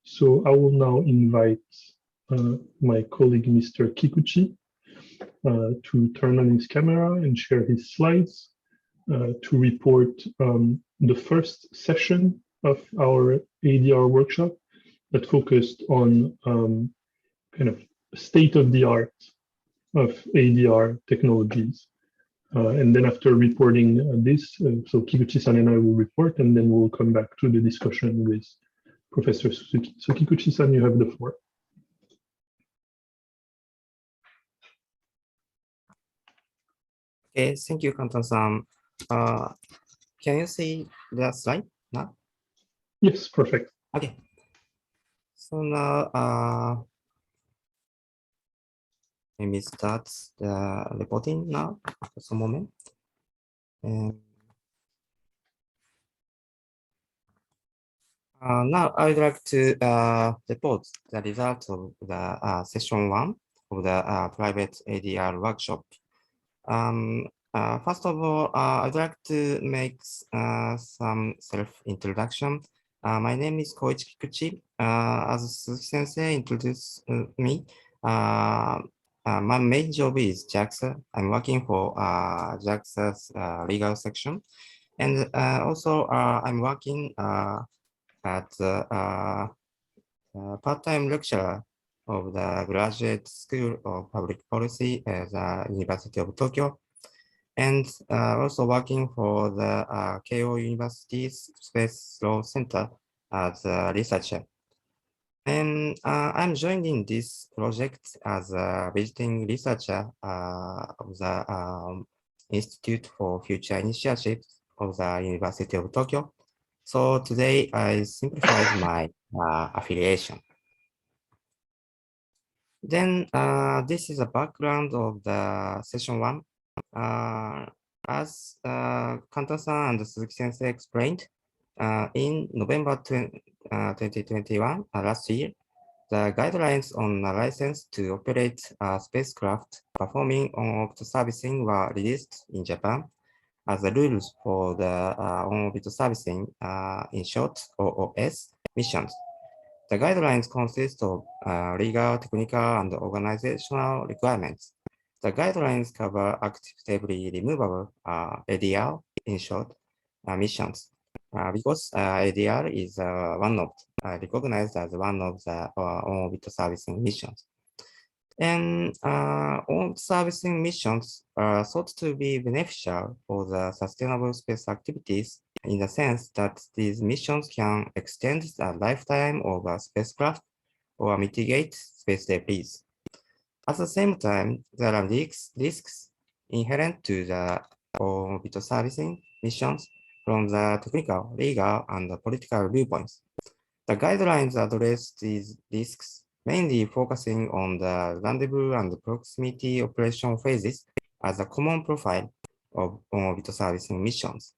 So I will now invite my colleague, Mr. Kikuchi, to turn on his camera and share his slides to report the first session of our ADR workshop that focused on kind of state of the art of ADR technologies. And then after reporting this, so Kikuchi-san and I will report, and then we'll come back to the discussion with Professor Suzuki. So Kikuchi-san, you have the floor. Okay, thank you, Quentin-san. Can you see the slide now? Yes, perfect. Okay. So now, let me start the reporting now. Just a moment. And now I would like to report the result of the session 1 of the private ADR workshop. First of all, I'd like to make some self-introduction. My name is Koichi Kikuchi. As Suzuki-sensei introduced me, my main job is JAXA. I'm working for JAXA's legal section. And also, I'm working at part-time lecturer of the Graduate School of Public Policy at the University of Tokyo, and also working for the Keio University's Space Law Center as a researcher. And I'm joining this project as a visiting researcher of the Institute for Future Initiatives of the University of Tokyo. So today I simplified my affiliation. Then this is a background of the session 1. As Kanta-san and Suzuki-sensei explained, in November 2021, last year, the guidelines on a license to operate a spacecraft performing on-orbit servicing were released in Japan as the rules for the on-orbit servicing, in short, OOS missions. The guidelines consist of legal, technical, and organizational requirements. The guidelines cover active-debris removable ADR, in short, missions, because ADR is recognized as one of the on-orbit servicing missions. And on-orbit servicing missions are thought to be beneficial for the sustainable space activities in the sense that these missions can extend the lifetime of a spacecraft or mitigate space debris. At the same time, there are risks inherent to the on-orbit servicing missions from the technical, legal, and political viewpoints. The guidelines address these risks, mainly focusing on the rendezvous and proximity operation phases as a common profile of on-orbit servicing missions.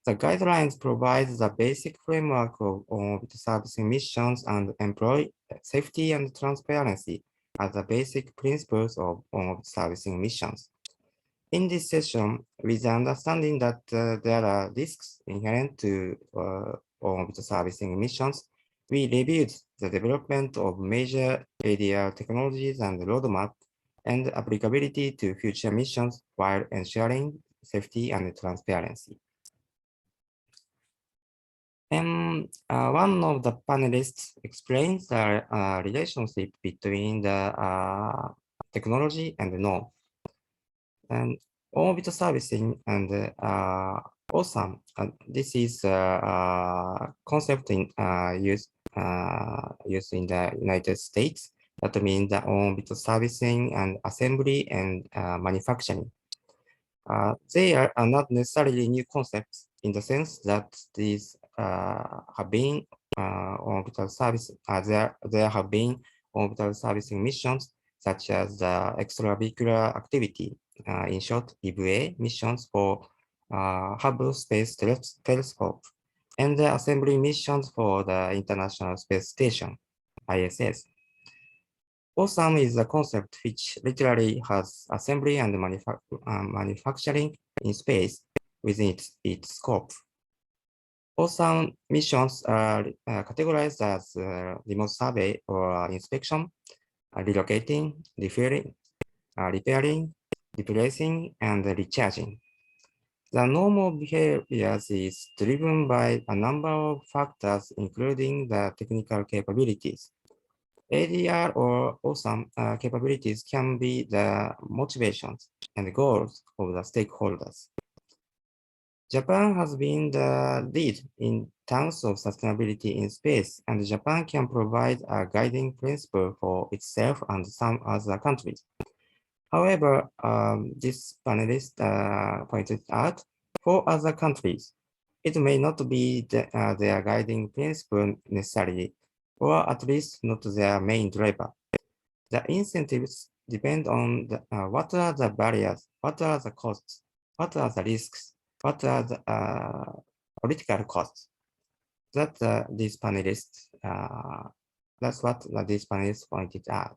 The guidelines provide the basic framework of on-orbit servicing missions and employ safety and transparency as the basic principles of on-orbit servicing missions. In this session, with the understanding that there are risks inherent to on-orbit servicing missions, we reviewed the development of major ADR technologies and roadmap and applicability to future missions while ensuring safety and transparency. And one of the panelists explains the relationship between the technology and the norm. And on-orbit servicing and awesome. This is a concept in used in the United States. That means the on-orbit servicing and assembly and manufacturing. They are not necessarily new concepts in the sense that these have been orbital service. There have been orbital servicing missions such as the extravehicular activity, in short, EVA missions for Hubble Space Telescope, and the assembly missions for the International Space Station, ISS. Awesome is a concept which literally has assembly and manufacturing in space within its scope. Some missions are categorized as remote survey or inspection, relocating, repairing, replacing, and recharging. The normal behaviors is driven by a number of factors, including the technical capabilities. ADR or awesome capabilities can be the motivations and goals of the stakeholders. Japan has been the lead in terms of sustainability in space, and Japan can provide a guiding principle for itself and some other countries. However, this panelist pointed out, for other countries, it may not be their guiding principle necessarily, or at least not their main driver. The incentives depend on what are the barriers, what are the costs, what are the risks, what are the political costs. That these panelists, that's what these panelists pointed out.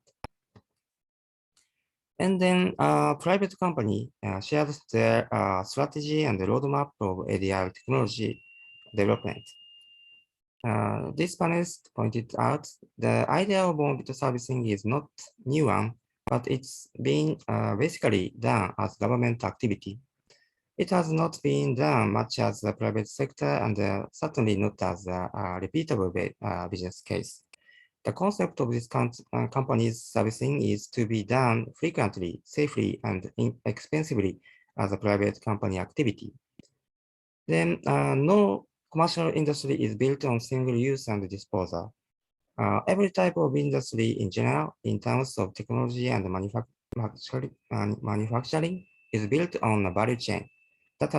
And then private company shared their strategy and the roadmap of ADR technology development. This panelist pointed out the idea of on-bit servicing is not new one, but it's been basically done as government activity. It has not been done much as the private sector and certainly not as a repeatable business case. The concept of this company's servicing is to be done frequently, safely, and inexpensively as a private company activity. Then no commercial industry is built on single use and disposal. Every type of industry in general, in terms of technology and manufacturing, is built on a value chain that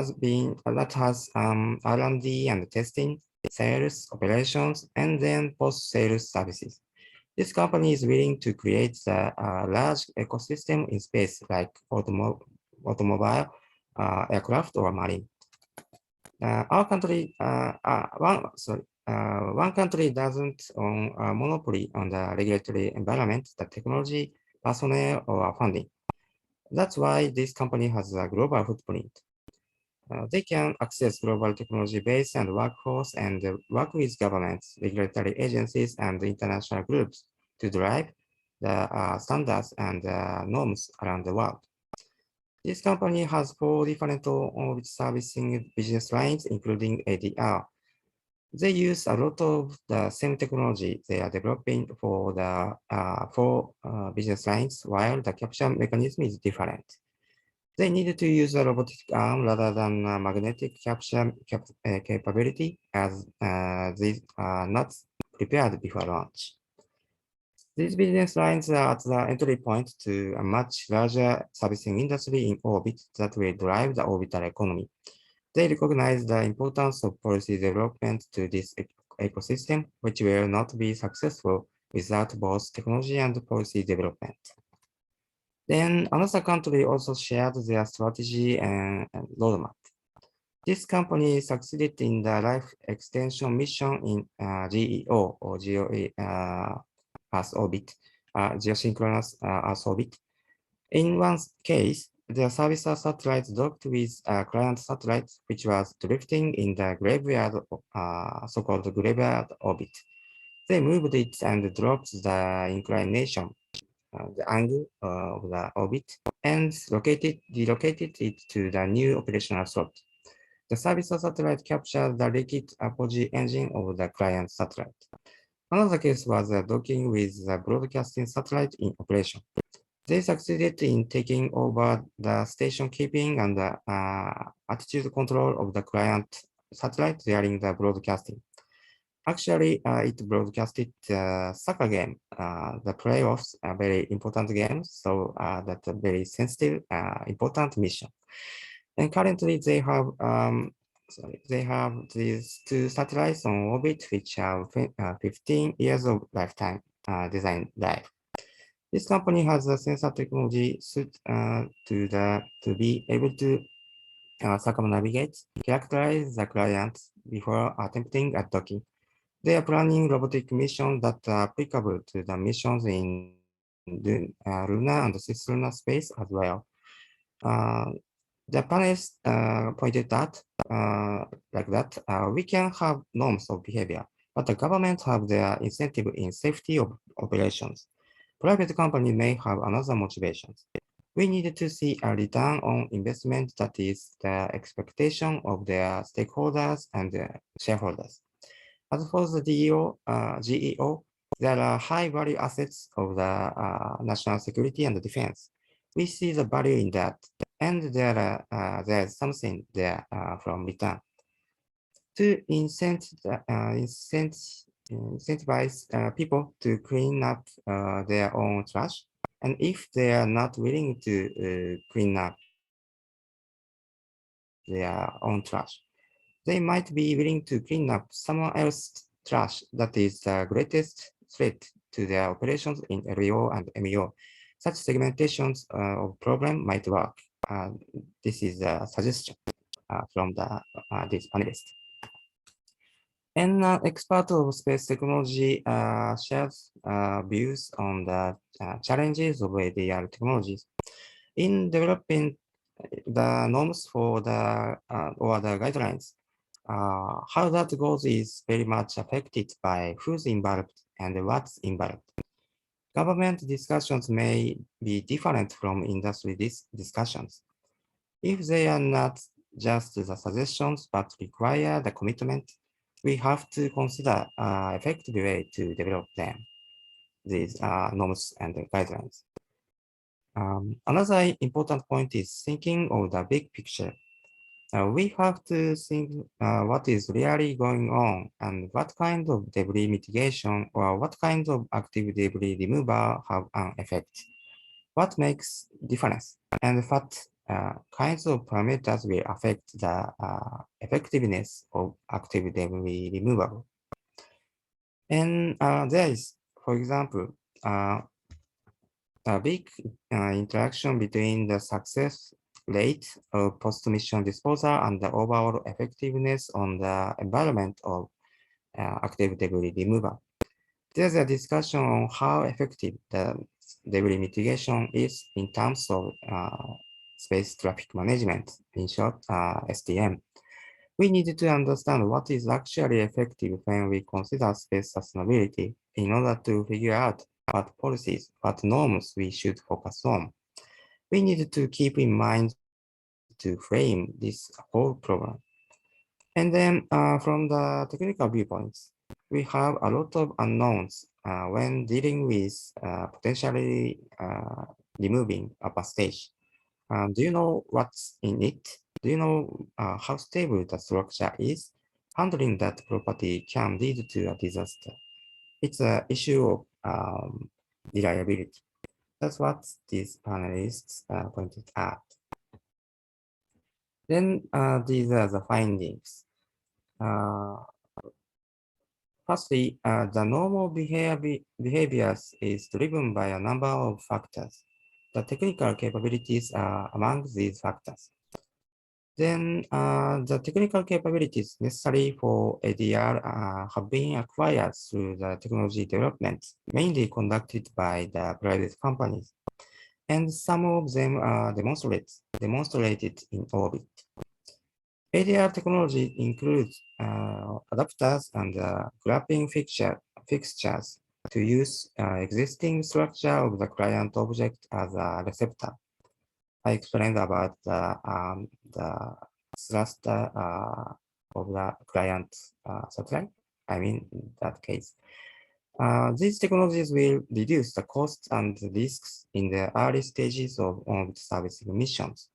has R&D and testing, sales, operations, and then post-sales services. This company is willing to create a large ecosystem in space like automobile, aircraft, or marine. Our country, one country doesn't own a monopoly on the regulatory environment, the technology, personnel, or funding. That's why this company has a global footprint. They can access global technology base and workforce and work with governments, regulatory agencies, and international groups to drive the standards and norms around the world. This company has 4 different on-bit servicing business lines, including ADR. They use a lot of the same technology they are developing for the 4 business lines, while the capture mechanism is different. They needed to use a robotic arm rather than a magnetic capture capability, as these are not prepared before launch. These business lines are at the entry point to a much larger servicing industry in orbit that will drive the orbital economy. They recognize the importance of policy development to this ecosystem, which will not be successful without both technology and policy development. Then another country also shared their strategy and roadmap. This company succeeded in the life extension mission in GEO or Earth orbit, geosynchronous Earth orbit. In one case, the servicer satellite docked with a client satellite, which was drifting in the graveyard, so-called graveyard orbit. They moved it and dropped the inclination, the angle of the orbit, and relocated it to the new operational slot. The servicer satellite captured the liquid apogee engine of the client satellite. Another case was docking with the broadcasting satellite in operation. They succeeded in taking over the station keeping and the attitude control of the client satellite during the broadcasting. Actually, it broadcasted the soccer game, the playoffs, a very important game, so that's a very sensitive, important mission. And currently, they have these 2 satellites on orbit, which have 15 years of lifetime design life. This company has a sensor technology suit to be able to circumnavigate, characterize the client before attempting a docking. They are planning robotic missions that are applicable to the missions in lunar and cislunar space as well. The panelists pointed out like that we can have norms of behavior, but the government have their incentive in safety of operations. Private company may have another motivations. We need to see a return on investment that is the expectation of their stakeholders and shareholders. As for the GEO, there are high value assets of the national security and defense. We see the value in that, and there's something there from return. To incentivize people to clean up their own trash, and if they are not willing to clean up their own trash, they might be willing to clean up someone else's trash that is the greatest threat to their operations in LEO and MEO. Such segmentations of problem might work. This is a suggestion from this panelist. An expert of space technology shares views on the challenges of ADR technologies. In developing the norms for the or the guidelines, how that goes is very much affected by who's involved and what's involved. Government discussions may be different from industry discussions. If they are not just the suggestions but require the commitment, we have to consider an effective way to develop them, these norms and guidelines. Another important point is thinking of the big picture. We have to think what is really going on and what kind of debris mitigation or what kind of active debris removal have an effect. What makes difference and what kinds of parameters will affect the effectiveness of active debris removal. And there is, for example, a big interaction between the success rate of post-mission disposal and the overall effectiveness on the environment of active debris removal. There's a discussion on how effective the debris mitigation is in terms of space traffic management, in short, STM. We need to understand what is actually effective when we consider space sustainability in order to figure out what policies, what norms we should focus on. We need to keep in mind to frame this whole problem. And then from the technical viewpoints, we have a lot of unknowns when dealing with potentially removing upper stage. Do you know what's in it? Do you know how stable the structure is? Handling that property can lead to a disaster. It's an issue of reliability. That's what these panelists pointed out. Then these are the findings. Firstly, the normal behaviors is driven by a number of factors. The technical capabilities are among these factors. Then the technical capabilities necessary for ADR have been acquired through the technology development, mainly conducted by the private companies. And some of them are demonstrated in orbit. ADR technology includes adapters and graphing fixtures to use existing structure of the client object as a receptor. I explained about the thruster of the client satellite. I mean, in that case. These technologies will reduce the costs and risks in the early stages of on-orbit servicing missions.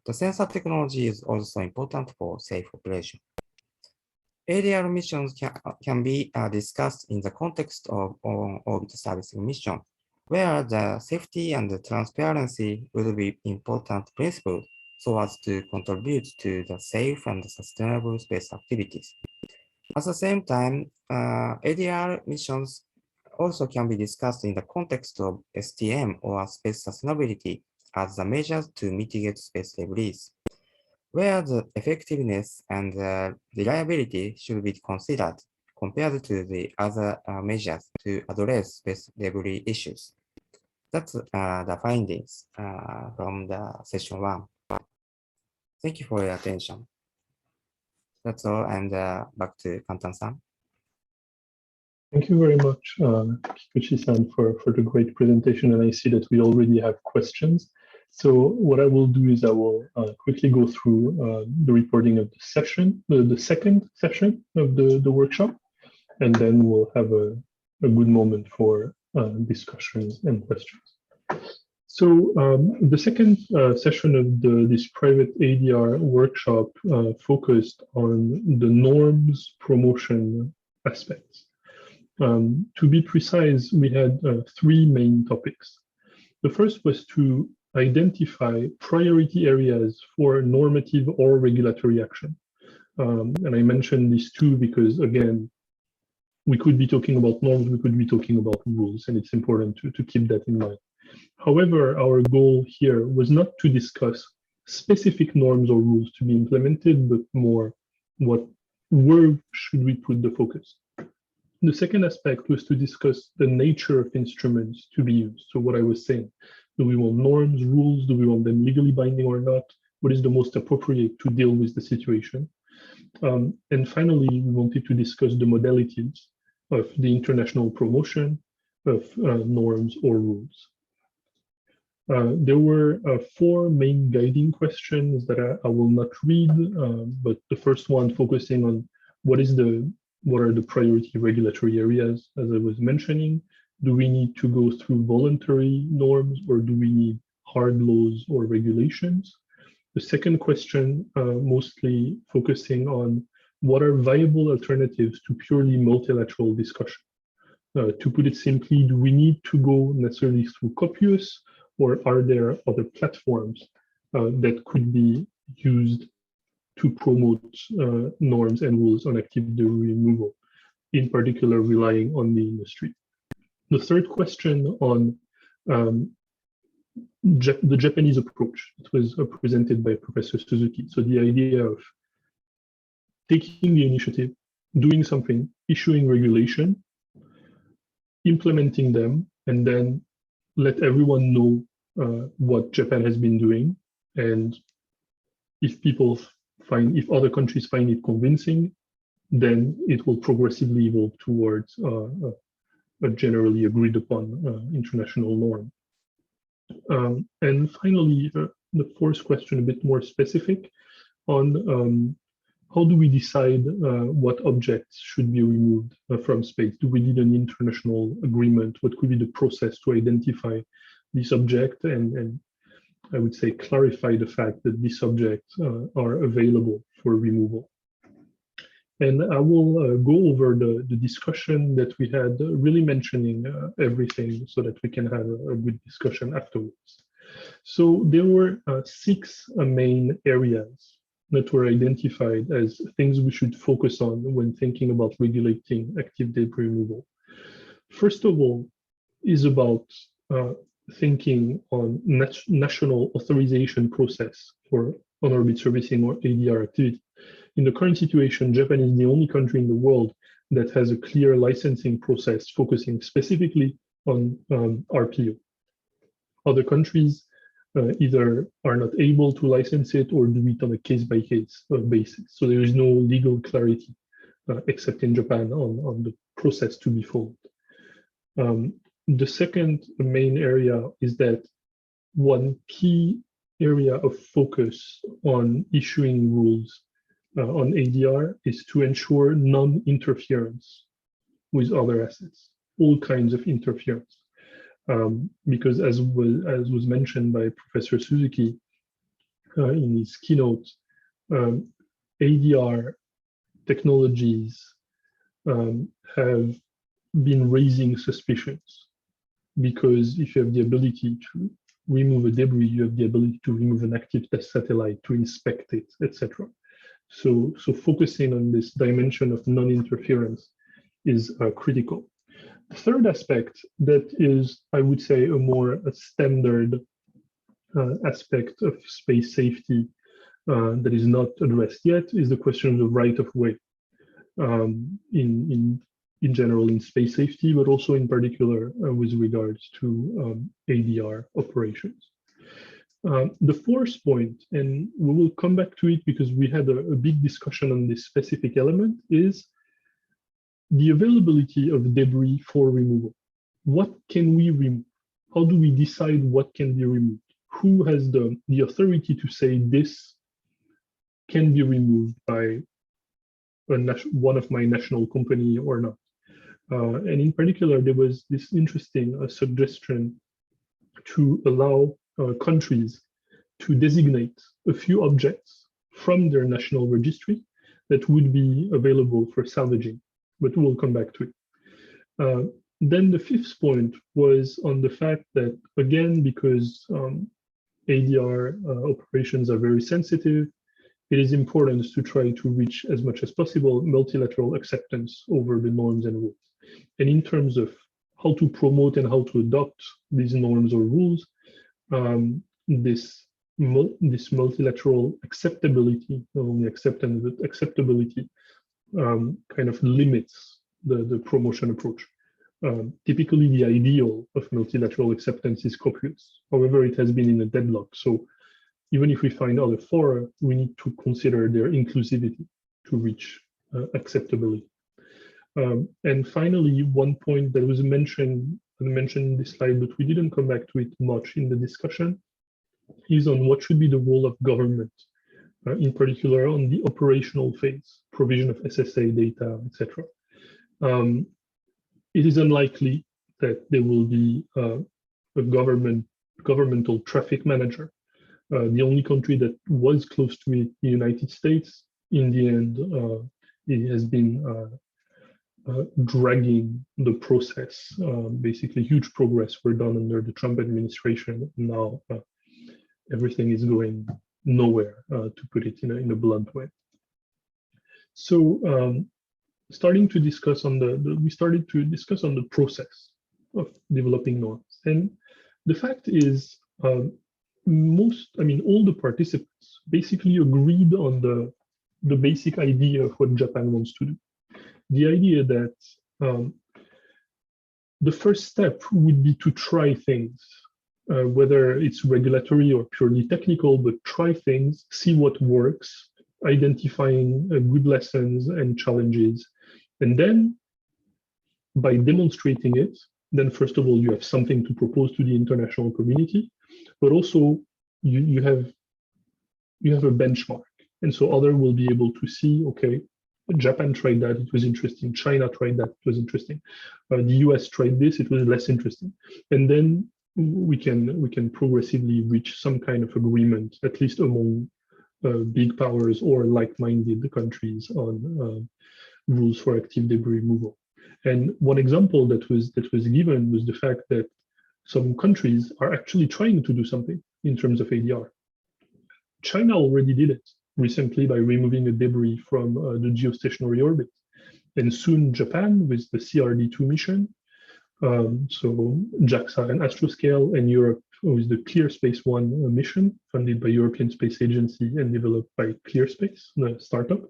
The sensor technology is also important for safe operation. ADR missions can be discussed in the context of on-orbit servicing mission, where the safety and the transparency will be important principles so as to contribute to the safe and sustainable space activities. At the same time, ADR missions also can be discussed in the context of STM or space sustainability as the measures to mitigate space debris, where the effectiveness and reliability should be considered compared to the other measures to address space debris issues. That's the findings from the session 1. Thank you for your attention. That's all, and back to Kantan-san. Thank you very much, Kikuchi-san, for the great presentation. And I see that we already have questions. So what I will do is I will quickly go through the reporting of the session, the second session of the workshop, and then we'll have a good moment for discussions and questions. So the second session of this private ADR workshop focused on the norms promotion aspects. To be precise, we had three main topics. The first was to identify priority areas for normative or regulatory action. And I mentioned these two because, again, we could be talking about norms, we could be talking about rules, and it's important to keep that in mind. However, our goal here was not to discuss specific norms or rules to be implemented, but more where should we put the focus. The second aspect was to discuss the nature of instruments to be used. So what I was saying, do we want norms, rules? Do we want them legally binding or not? What is the most appropriate to deal with the situation? And finally, we wanted to discuss the modalities of the international promotion of norms or rules. There were four main guiding questions that I will not read, but the first one focusing on what are the priority regulatory areas, as I was mentioning. Do we need to go through voluntary norms, or do we need hard laws or regulations? The second question, mostly focusing on what are viable alternatives to purely multilateral discussion. To put it simply, do we need to go necessarily through COPUOS, or are there other platforms that could be used to promote norms and rules on active debris removal, in particular relying on the industry? The third question on the Japanese approach. It was presented by Professor Suzuki. So the idea of taking the initiative, doing something, issuing regulation, implementing them, and then let everyone know what Japan has been doing. And if other countries find it convincing, then it will progressively evolve towards a generally agreed upon international norm. And finally, the fourth question, a bit more specific on how do we decide what objects should be removed from space? Do we need an international agreement? What could be the process to identify this object and I would say clarify the fact that these objects are available for removal? And I will go over the discussion that we had, really mentioning everything so that we can have a good discussion afterwards. So there were 6 main areas that were identified as things we should focus on when thinking about regulating active debris removal. First of all, is about thinking on national authorization process for on-orbit servicing or ADR activity. In the current situation, Japan is the only country in the world that has a clear licensing process focusing specifically on RPO. Other countries either are not able to license it or do it on a case-by-case basis. So there is no legal clarity, except in Japan, on the process to be followed. The second main area is that one key area of focus on issuing rules on ADR is to ensure non-interference with other assets, all kinds of interference. Because as was mentioned by Professor Suzuki in his keynote, ADR technologies have been raising suspicions, because if you have the ability to remove a debris, you have the ability to remove an active test satellite, to inspect it, etc. So focusing on this dimension of non-interference is critical. The third aspect that is, I would say, a standard aspect of space safety that is not addressed yet is the question of the right of way in general in space safety, but also in particular with regards to ADR operations. The fourth point, and we will come back to it because we had a big discussion on this specific element, is the availability of debris for removal. What can we remove? How do we decide what can be removed? Who has the authority to say this can be removed by one of my national company or not? And in particular, there was this interesting suggestion to allow countries to designate a few objects from their national registry that would be available for salvaging, but we'll come back to it. Then the fifth point was on the fact that, again, because ADR operations are very sensitive, it is important to try to reach as much as possible multilateral acceptance over the norms and rules. And in terms of how to promote and how to adopt these norms or rules, this multilateral acceptability, not only acceptance, but acceptability kind of limits the promotion approach. Typically, the ideal of multilateral acceptance is copious. However, it has been in a deadlock. So even if we find other fora, we need to consider their inclusivity to reach acceptability. And finally, one point that was mentioned in this slide, but we didn't come back to it much in the discussion, is on what should be the role of government, in particular on the operational phase, provision of SSA data, etc. It is unlikely that there will be a governmental traffic manager. The only country that was close to it, the United States, in the end, it has been dragging the process. Basically, huge progress were done under the Trump administration. Now everything is going nowhere, to put it in a blunt way. So starting to discuss on we started to discuss on the process of developing norms. And the fact is, all the participants basically agreed on the basic idea of what Japan wants to do. The idea that the first step would be to try things, whether it's regulatory or purely technical, but try things, see what works, identifying good lessons and challenges. And then by demonstrating it, then first of all, you have something to propose to the international community, but also you have a benchmark. And so others will be able to see, okay, Japan tried that, it was interesting. China tried that, it was interesting. The US tried this, it was less interesting. And then we can progressively reach some kind of agreement, at least among big powers or like-minded countries on rules for active debris removal. And one example that was given was the fact that some countries are actually trying to do something in terms of ADR. China already did it recently by removing a debris from the geostationary orbit. And soon Japan with the CRD2 mission, so JAXA and Astroscale, and Europe with the ClearSpace 1 mission funded by European Space Agency and developed by ClearSpace, the startup,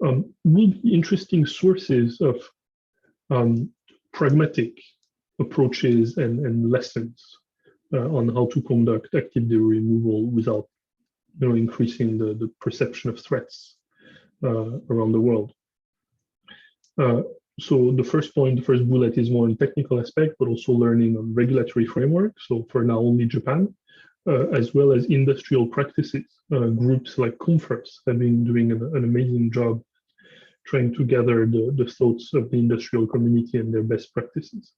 will be interesting sources of pragmatic approaches and lessons on how to conduct active debris removal without increasing the perception of threats around the world. So the first bullet is more on technical aspect, but also learning on regulatory framework. So for now, only Japan, as well as industrial practices. Groups like Confirms have been doing an amazing job trying to gather the thoughts of the industrial community and their best practices.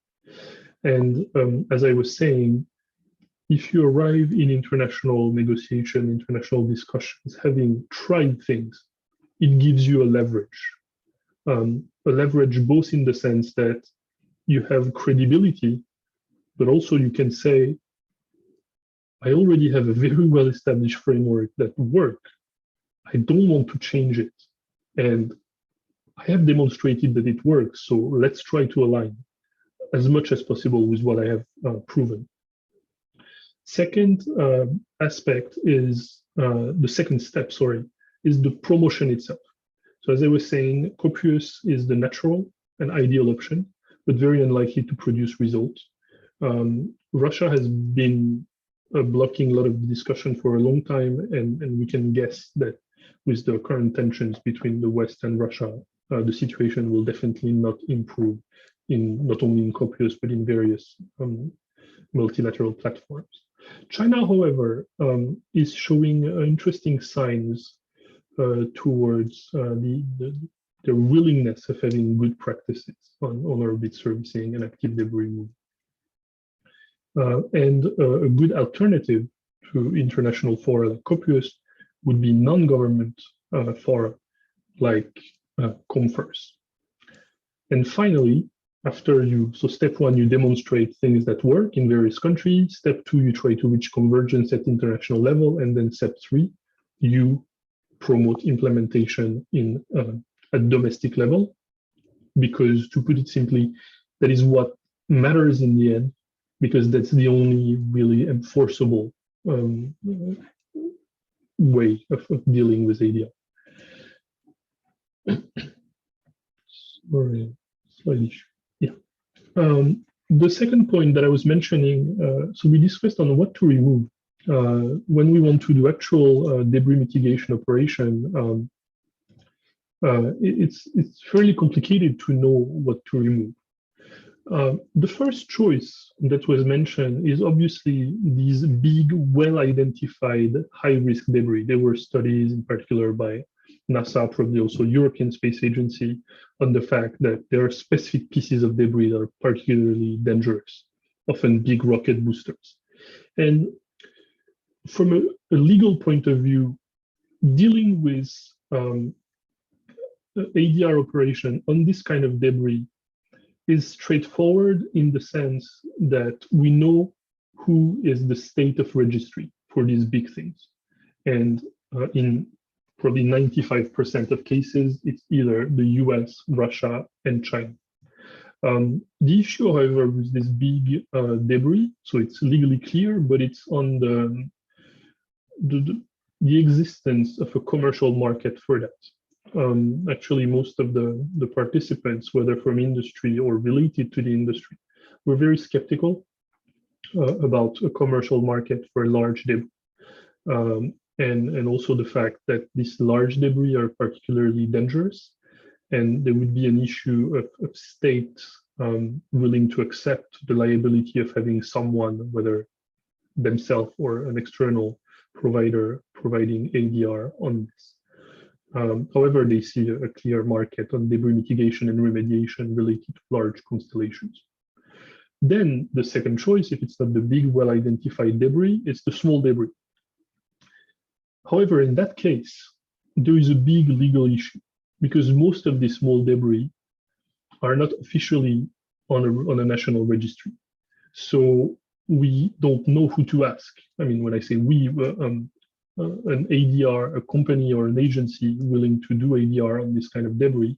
And as I was saying, if you arrive in international negotiation, international discussions, having tried things, it gives you a leverage. A leverage both in the sense that you have credibility, but also you can say, I already have a very well-established framework that works. I don't want to change it. And I have demonstrated that it works, so let's try to align as much as possible with what I have proven. Second aspect is, the second step, is the promotion itself. So as I was saying, copious is the natural and ideal option, but very unlikely to produce results. Russia has been blocking a lot of the discussion for a long time, and we can guess that with the current tensions between the West and Russia, the situation will definitely not improve not only in COPUOS, but in various multilateral platforms. China, however, is showing interesting signs towards their willingness of having good practices on orbit servicing and active debris removal. And a good alternative to international fora like COPUOS would be non-government fora like COMFERS. And finally, so step one, you demonstrate things that work in various countries. Step two, you try to reach convergence at international level. And then step three, you promote implementation at domestic level, because to put it simply, that is what matters in the end, because that's the only really enforceable way of dealing with ADR. Sorry, slide issue. Yeah. The second point that I was mentioning, so we discussed on what to remove. When we want to do actual debris mitigation operation, it's fairly complicated to know what to remove. The first choice that was mentioned is obviously these big, well-identified high-risk debris. There were studies in particular by NASA, probably also European Space Agency, on the fact that there are specific pieces of debris that are particularly dangerous, often big rocket boosters. And from a legal point of view, dealing with ADR operation on this kind of debris is straightforward in the sense that we know who is the state of registry for these big things. And in probably 95% of cases, it's either the US, Russia, and China. The issue, however, with this big debris, so it's legally clear, but it's on the existence of a commercial market for that. Actually, most of the participants, whether from industry or related to the industry, were very skeptical about a commercial market for large debris. And also the fact that these large debris are particularly dangerous, and there would be an issue of states willing to accept the liability of having someone, whether themselves or an external provider, providing ADR on this. However, they see a clear market on debris mitigation and remediation related to large constellations. Then the second choice, if it's not the big, well-identified debris, it's the small debris. However, in that case, there is a big legal issue, because most of these small debris are not officially on a national registry. So we don't know who to ask. I mean, when I say we, an ADR, a company or an agency willing to do ADR on this kind of debris,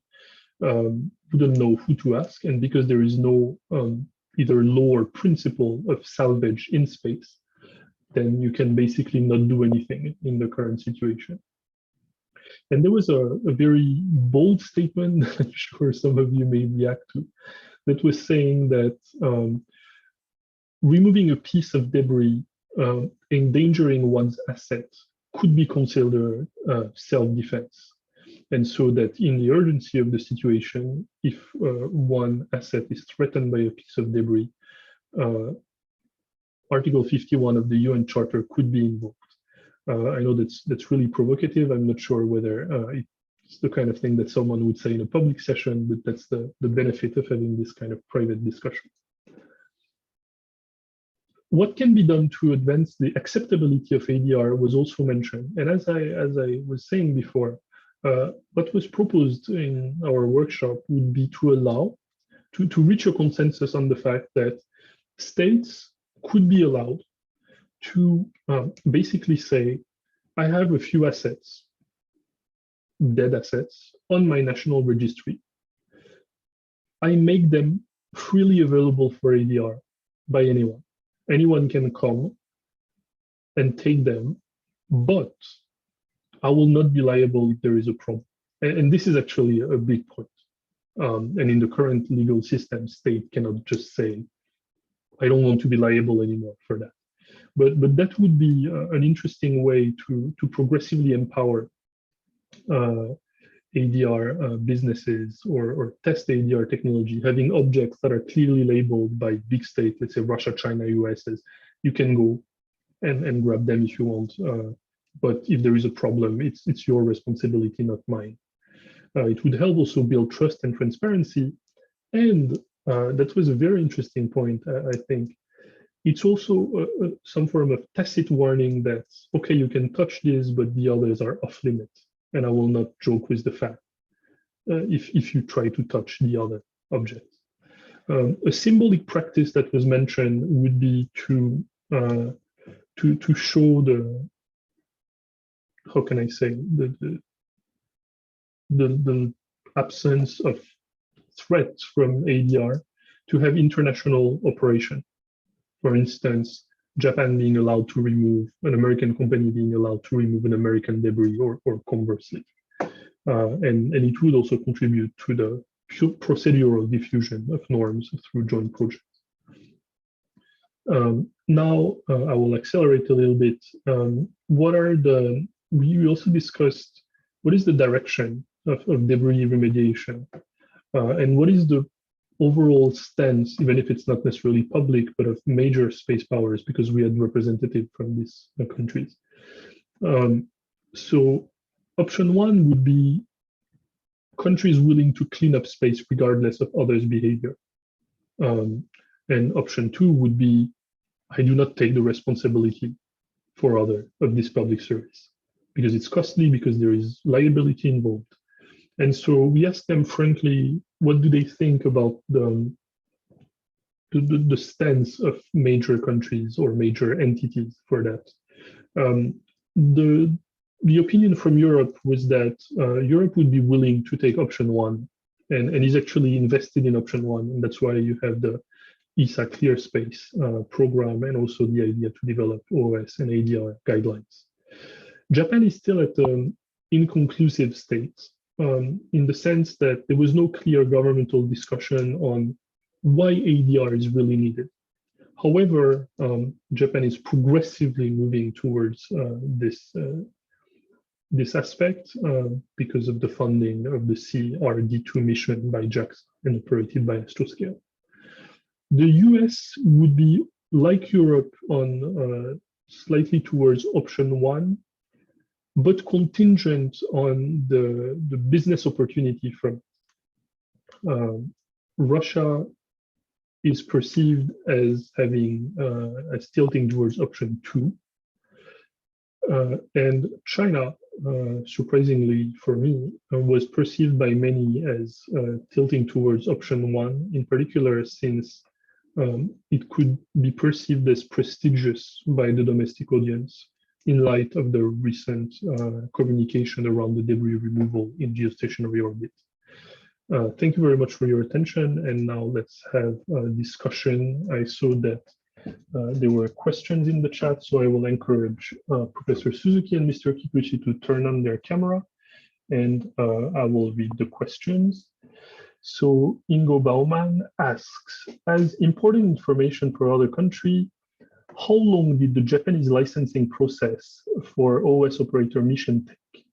wouldn't know who to ask. And because there is no either law or principle of salvage in space, then you can basically not do anything in the current situation. And there was a very bold statement that I'm sure some of you may react to, that was saying that removing a piece of debris endangering one's asset could be considered self-defense. And so that in the urgency of the situation, if one asset is threatened by a piece of debris, Article 51 of the UN Charter could be invoked. I know that's really provocative. I'm not sure whether it's the kind of thing that someone would say in a public session, but that's the benefit of having this kind of private discussion. What can be done to advance the acceptability of ADR was also mentioned. And as I was saying before, what was proposed in our workshop would be to allow, to reach a consensus on the fact that states could be allowed to basically say, I have a few assets, dead assets, on my national registry. I make them freely available for ADR by anyone. Anyone can come and take them, but I will not be liable if there is a problem. And this is actually a big point. And in the current legal system, state cannot just say, I don't want to be liable anymore for that. But that would be an interesting way to progressively empower ADR businesses or test ADR technology, having objects that are clearly labeled by big state, let's say Russia, China, US, as you can go and grab them if you want. But if there is a problem, it's your responsibility, not mine. It would help also build trust and transparency. And that was a very interesting point, I think. It's also some form of tacit warning that, okay, you can touch this, but the others are off limit. And I will not joke with the fact if you try to touch the other objects. A symbolic practice that was mentioned would be to show the, how can I say, the absence of threats from ADR to have international operation. For instance, Japan being allowed to remove an American company being allowed to remove an American debris or conversely. And it would also contribute to the procedural diffusion of norms through joint projects. Now, I will accelerate a little bit. What are the, we also discussed, what is the direction of debris remediation? And what is the overall stance, even if it's not necessarily public, but of major space powers, because we had representatives from these countries. So option one would be countries willing to clean up space regardless of others' behavior. And option two would be, I do not take the responsibility for other of this public service, because it's costly, because there is liability involved. And so we asked them frankly, what do they think about the stance of major countries or major entities for that? The opinion from Europe was that Europe would be willing to take option one and is actually invested in option one. And that's why you have the ESA Clear Space program and also the idea to develop OOS and ADR guidelines. Japan is still at an inconclusive state. In the sense that there was no clear governmental discussion on why ADR is really needed. However, Japan is progressively moving towards this aspect because of the funding of the CRD2 mission by JAXA and operated by Astroscale. The US would be like Europe on slightly towards option one, but contingent on the business opportunity from Russia is perceived as having as tilting towards option two, and China, surprisingly for me, was perceived by many as tilting towards option one, in particular since it could be perceived as prestigious by the domestic audience in light of the recent communication around the debris removal in geostationary orbit. Thank you very much for your attention. And now let's have a discussion. I saw that there were questions in the chat, so I will encourage Professor Suzuki and Mr. Kikuchi to turn on their camera, and I will read the questions. So Ingo Baumann asks, as important information for other countries, how long did the Japanese licensing process for OOS operator mission take?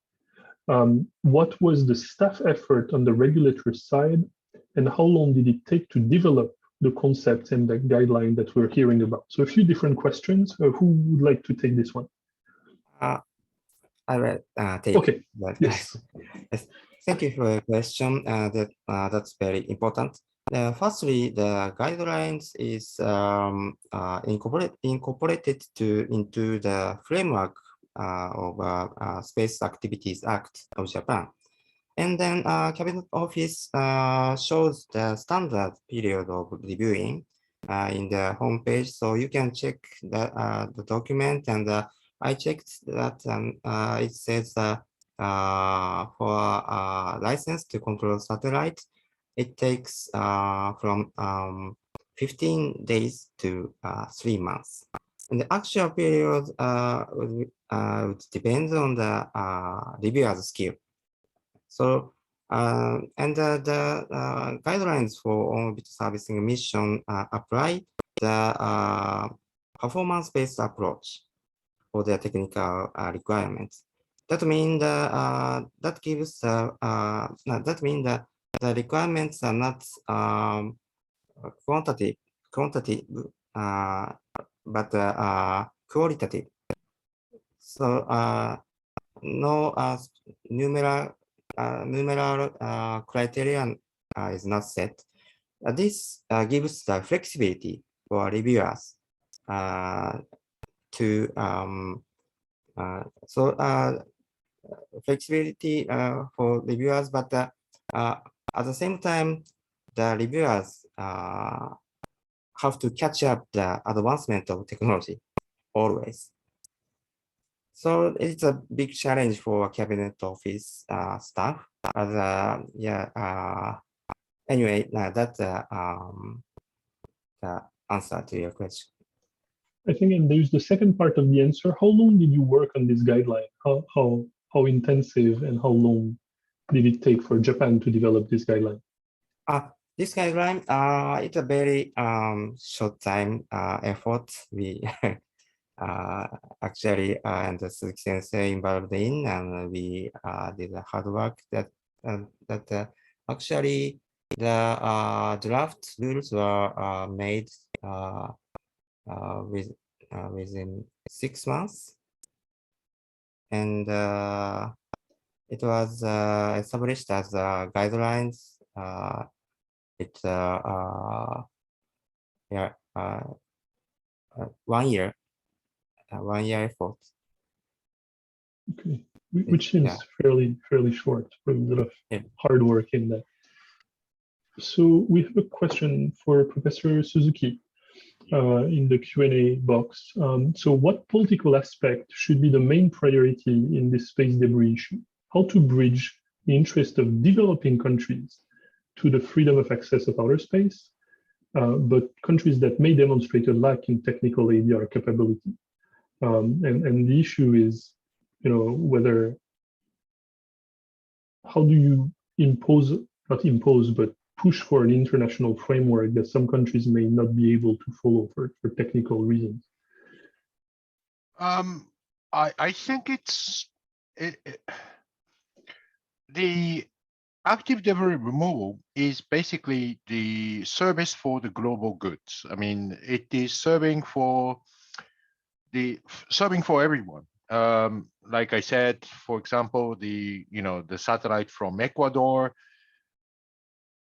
What was the staff effort on the regulatory side, and how long did it take to develop the concepts and the guideline that we're hearing about? So a few different questions. Who would like to take this one? I will take. Okay. That. Yes. Yes. Thank you for your question. That's very important. Firstly, the guidelines is incorporated into the framework of Space Activities Act of Japan. And then Cabinet Office shows the standard period of reviewing in the homepage. So you can check the document, and I checked that, and it says for license to control satellite, it takes from 15 days to 3 months. And the actual period would depend on the reviewer's skill. So, and the guidelines for on-orbit servicing mission apply the performance-based approach for their technical requirements. That means that gives that means that the requirements are not quantitative, but qualitative. So no numeral criterion is not set. This gives the flexibility for reviewers to flexibility for reviewers, but at the same time, the reviewers have to catch up the advancement of technology always. So it's a big challenge for cabinet office staff. Anyway, that's the answer to your question. I think, and there's the second part of the answer. How long did you work on this guideline? How intensive and how long did it take for Japan to develop this guideline? This guideline, it's a very short time effort. We actually and the Suzuki sensei involved in, and we did the hard work that actually the draft rules were made within 6 months, and it was established as guidelines. It's 1 year. 1 year effort. Okay, which seems fairly short. A lot of hard work in that. So we have a question for Professor Suzuki in the Q&A box. So what political aspect should be the main priority in this space debris issue? How to bridge the interest of developing countries to the freedom of access of outer space, but countries that may demonstrate a lack in technical ADR capability? And the issue is, how do you not impose, but push for an international framework that some countries may not be able to follow for technical reasons? I think the active debris removal is basically the service for the global goods. I mean, it is serving for everyone. Like I said, for example, the satellite from Ecuador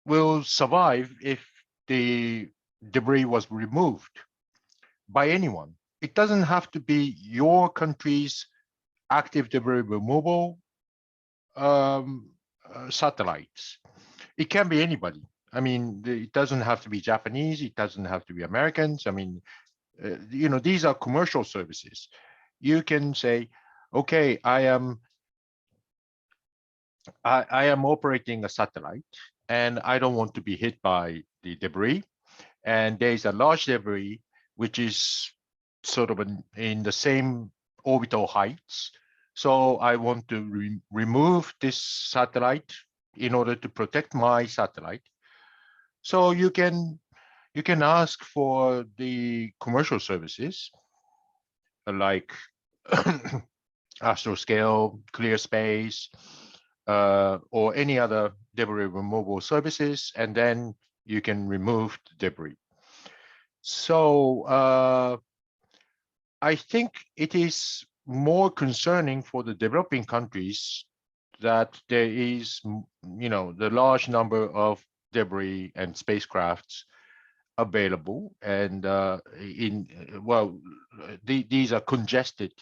will survive if the debris was removed by anyone. It doesn't have to be your country's active debris removal satellites. It can be anybody. I mean, it doesn't have to be Japanese. It doesn't have to be Americans. I mean, these are commercial services. You can say, okay, I am operating a satellite and I don't want to be hit by the debris. And there's a large debris, which is sort of in the same orbital heights. So I want to remove this satellite in order to protect my satellite. So you can ask for the commercial services like astroscale, clear space, or any other debris removal services, and then you can remove the debris. So I think it is more concerning for the developing countries that there is, the large number of debris and spacecrafts available, and these are congested.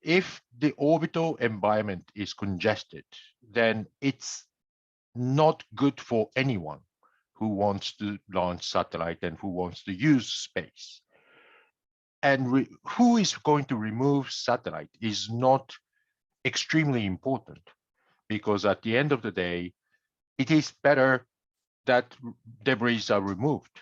If the orbital environment is congested, then it's not good for anyone who wants to launch satellite and who wants to use space. And who is going to remove satellite is not extremely important, because at the end of the day, it is better that debris are removed.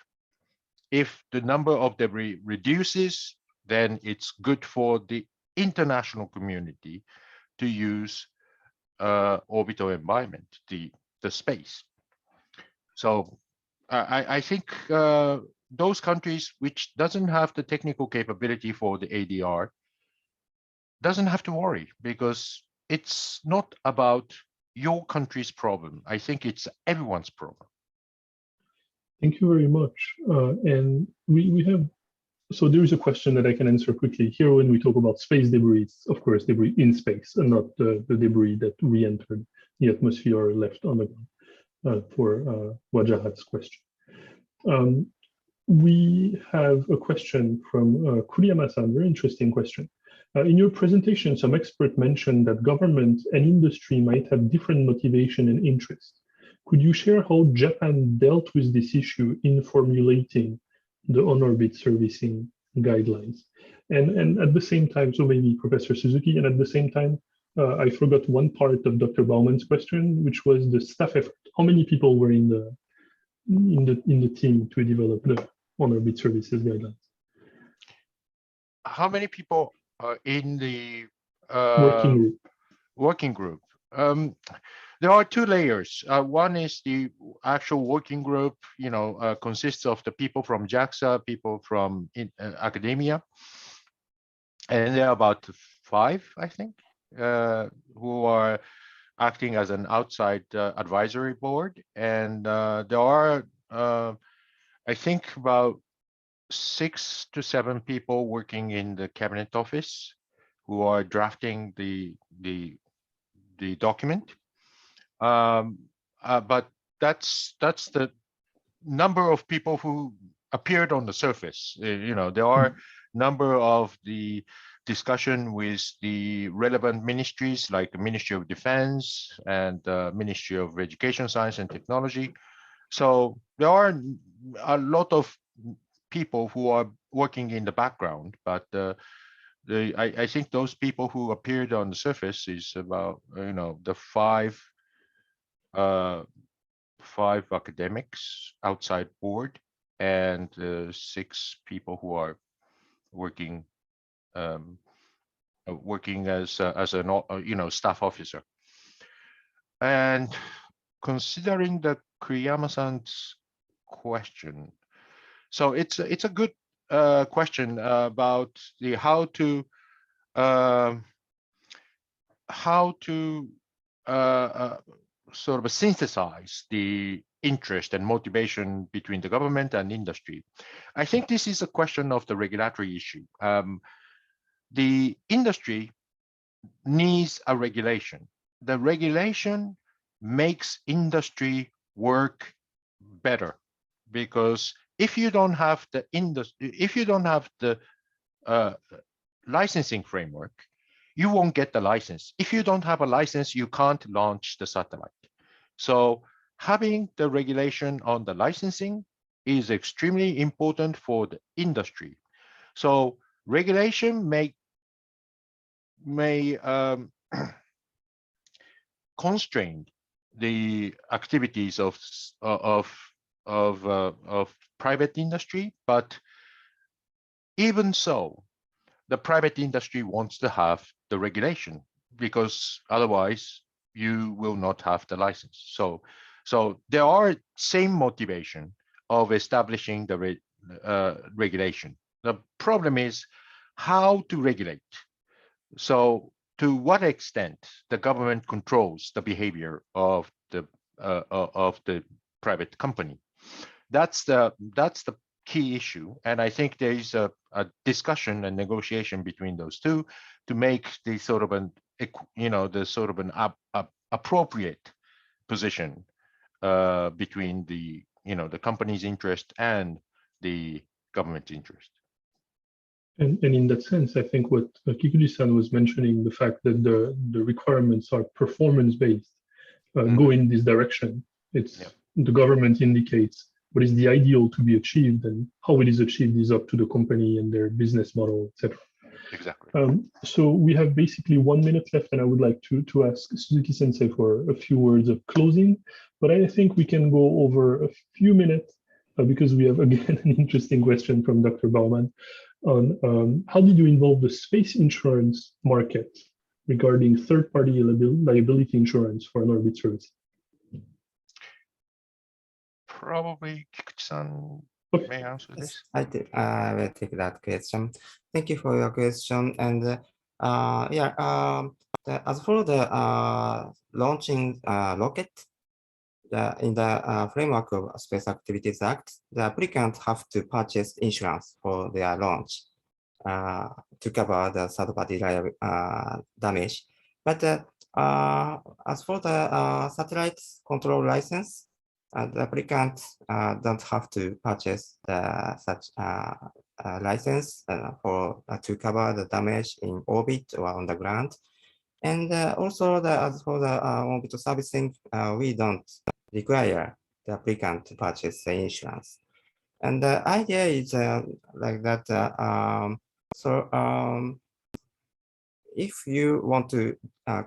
If the number of debris reduces, then it's good for the international community to use orbital environment, the space. So I think those countries which doesn't have the technical capability for the ADR doesn't have to worry, because it's not about your country's problem. I think it's everyone's problem. Thank you very much. And we have, so there is a question that I can answer quickly. Here, when we talk about space debris, it's of course debris in space and not the debris that re-entered the atmosphere or left on the ground, for Wajahat's question. We have a question from Kuriyama-san, very interesting question. In your presentation, some expert mentioned that government and industry might have different motivation and interest. Could you share how Japan dealt with this issue in formulating the on-orbit servicing guidelines? And at the same time, so maybe Professor Suzuki, and at the same time, I forgot one part of Dr. Bauman's question, which was the staff effort. How many people were in the team to develop the on-orbit services guidelines? How many people are in the working group? There are two layers. One is the actual working group, consists of the people from JAXA, people from academia, and there are about 5, I think, who are acting as an outside advisory board. And there are, I think, about 6 to 7 people working in the cabinet office who are drafting the document. But that's the number of people who appeared on the surface. There are number of the discussion with the relevant ministries like the Ministry of Defense and Ministry of Education, Science and Technology. So there are a lot of people who are working in the background, but I think those people who appeared on the surface is about the 5 academics outside board and 6 people who are working as a staff officer. And considering the Kuriyama-san's question, so it's a good question about the how to sort of synthesize the interest and motivation between the government and industry. I think this is a question of the regulatory issue. The industry needs a regulation. The regulation makes industry work better, because if you don't have the licensing framework, you won't get the license. If you don't have a license, you can't launch the satellite. So having the regulation on the licensing is extremely important for the industry. So regulation may constrain the activities of private industry, but even so, the private industry wants to have the regulation, because otherwise you will not have the license. So there are same motivation of establishing the regulation. The problem is how to regulate. So to what extent the government controls the behavior of the private company. That's the key issue, and I think there is a discussion and negotiation between those two to make the sort of an appropriate position between the company's interest and the government's interest. And in that sense, I think what Kikuchi-san was mentioning, the fact that the requirements are performance-based, go in this direction. The government indicates what is the ideal to be achieved, and how it is achieved is up to the company and their business model, etc. Exactly. So we have basically 1 minute left, and I would like to ask Suzuki-sensei for a few words of closing, but I think we can go over a few minutes because we have again an interesting question from Dr. Bauman on how did you involve the space insurance market regarding third-party liability insurance for an orbit service? Probably Kikuchi-san Okay. May I answer this? I will take that question. Thank you for your question. And as for the launching rocket, in the framework of Space Activities Act, the applicants have to purchase insurance for their launch to cover the third-party damage. But as for the satellite control license, the applicant don't have to purchase such license for to cover the damage in orbit or on the ground. And also, as for the orbital servicing, we don't require the applicant to purchase the insurance. And the idea is like that. If you want to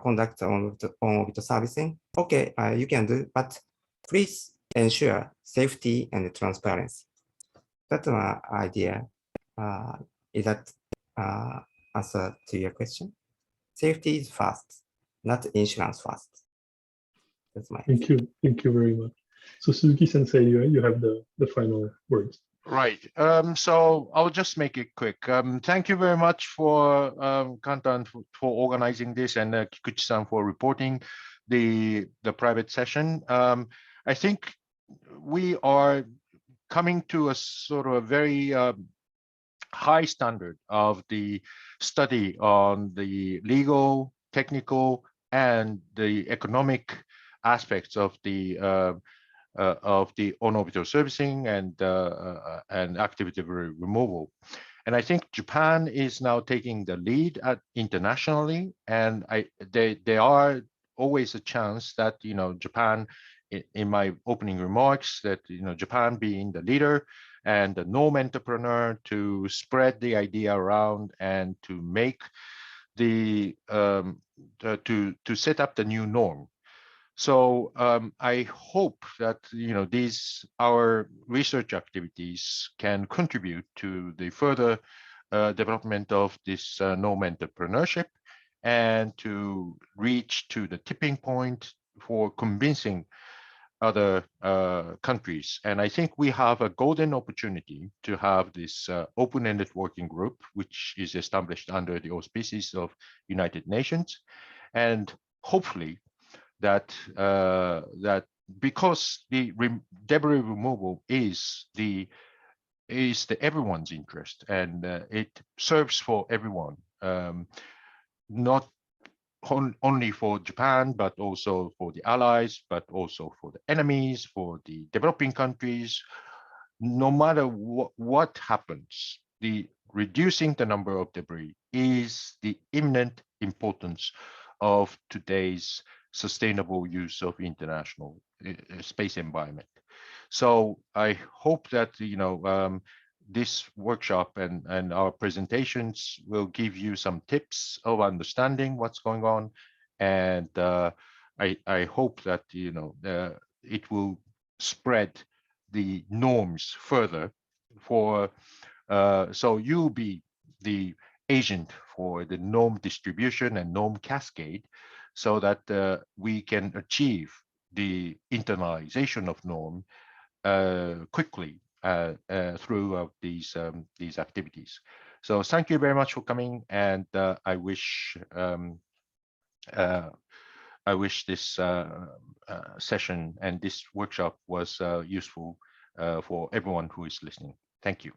conduct on-orbital servicing, okay, you can do, but please ensure safety and transparency. That's my idea. Is that answer to your question? Safety is first, not insurance first. That's my Thank you. Thank you very much. So Suzuki-sensei, you have the final words. Right. So I'll just make it quick. Thank you very much for Kantan for organizing this, and Kikuchi-san for reporting the private session. I think we are coming to a sort of a very high standard of the study on the legal, technical, and the economic aspects of the on-orbital servicing and activity removal. And I think Japan is now taking the lead internationally, and there are always a chance that Japan, in my opening remarks, that Japan being the leader and the norm entrepreneur to spread the idea around and to make the to set up the new norm. So I hope that our research activities can contribute to the further development of this norm entrepreneurship, and to reach to the tipping point for convincing other countries. And I think we have a golden opportunity to have this open-ended working group, which is established under the auspices of United Nations, and hopefully that because the debris removal is everyone's interest, and it serves for everyone, not only for Japan, but also for the allies, but also for the enemies, for the developing countries. No matter what happens, reducing the number of debris is the imminent importance of today's sustainable use of international space environment. So I hope that this workshop and our presentations will give you some tips of understanding what's going on, and I hope that it will spread the norms further for so you'll be the agent for the norm distribution and norm cascade, so that we can achieve the internalization of norm quickly through these activities. So thank you very much for coming, and I wish this session and this workshop was useful for everyone who is listening. Thank you.